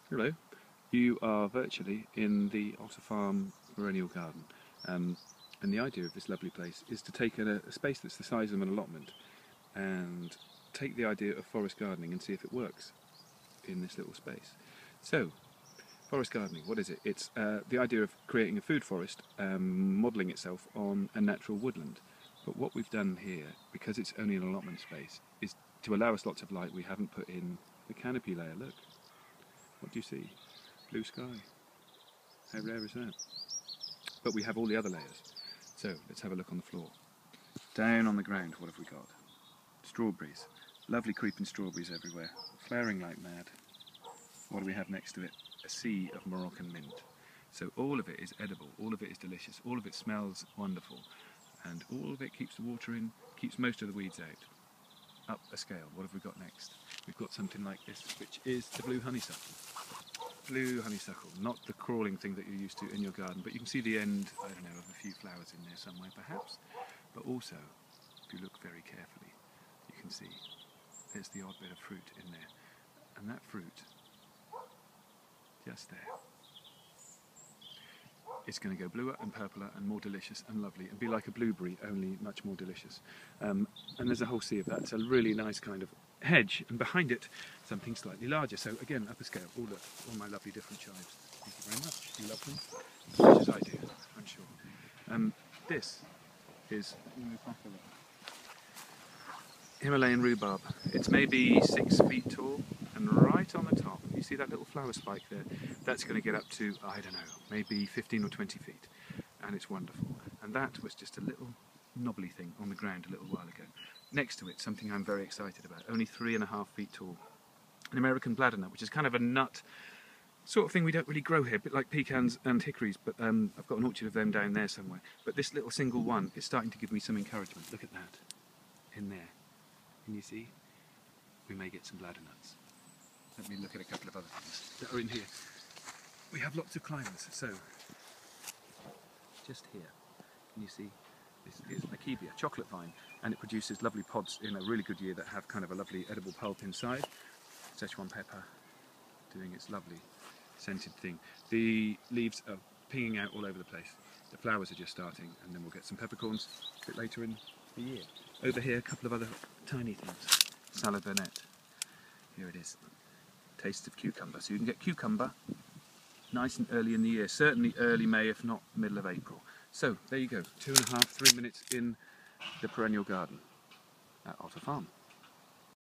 Hello, you are virtually in the Otter Farm Perennial Garden, and the idea of this lovely place is to take a space that's the size of an allotment and take the idea of forest gardening and see if it works in this little space. So, forest gardening, what is it? It's the idea of creating a food forest, modelling itself on a natural woodland. But what we've done here, because it's only an allotment space, is to allow us lots of light, we haven't put in the canopy layer. Look. What do you see? Blue sky. How rare is that? But we have all the other layers. So let's have a look on the floor. Down on the ground, what have we got? Strawberries. Lovely creeping strawberries everywhere. Flaring like mad. What do we have next to it? A sea of Moroccan mint. So all of it is edible, all of it is delicious, all of it smells wonderful, and all of it keeps the water in, keeps most of the weeds out. Up a scale, what have we got next? We've got something like this, which is the blue honeysuckle. Blue honeysuckle, not the crawling thing that you're used to in your garden, but you can see the end, I don't know, of a few flowers in there somewhere perhaps. But also, if you look very carefully, you can see there's the odd bit of fruit in there. And that fruit, just there, it's going to go bluer and purpler and more delicious and lovely and be like a blueberry, only much more delicious. And there's a whole sea of that. It's a really nice kind of hedge, and behind it something slightly larger. So again, up a scale. Oh look, all my lovely different chives. Thank you very much. You love them as much as I do, I'm sure. This is Himalayan Rhubarb. It's maybe 6 feet tall, and right on the top, you see that little flower spike there? That's going to get up to, I don't know, maybe 15 or 20 feet, and it's wonderful. And that was just a little knobbly thing on the ground a little while ago. Next to it, something I'm very excited about, only 3.5 feet tall, an American bladder nut, which is kind of a nut sort of thing we don't really grow here, a bit like pecans and hickories, but I've got an orchard of them down there somewhere. But this little single one is starting to give me some encouragement. Look at that, in there. Can you see? We may get some bladder nuts. Let me look at a couple of other things that are in here. We have lots of climbers, so just here, can you see? This is Makibia, chocolate vine, and it produces lovely pods in a really good year that have kind of a lovely edible pulp inside. Szechuan pepper doing its lovely scented thing. The leaves are pinging out all over the place. The flowers are just starting, and then we'll get some peppercorns a bit later in the year. Over here, a couple of other tiny things. Salad Burnett. Here it is. Taste of cucumber. So you can get cucumber nice and early in the year, certainly early May, if not middle of April. So there you go, 2.5, 3 minutes in the perennial garden at Otter Farm.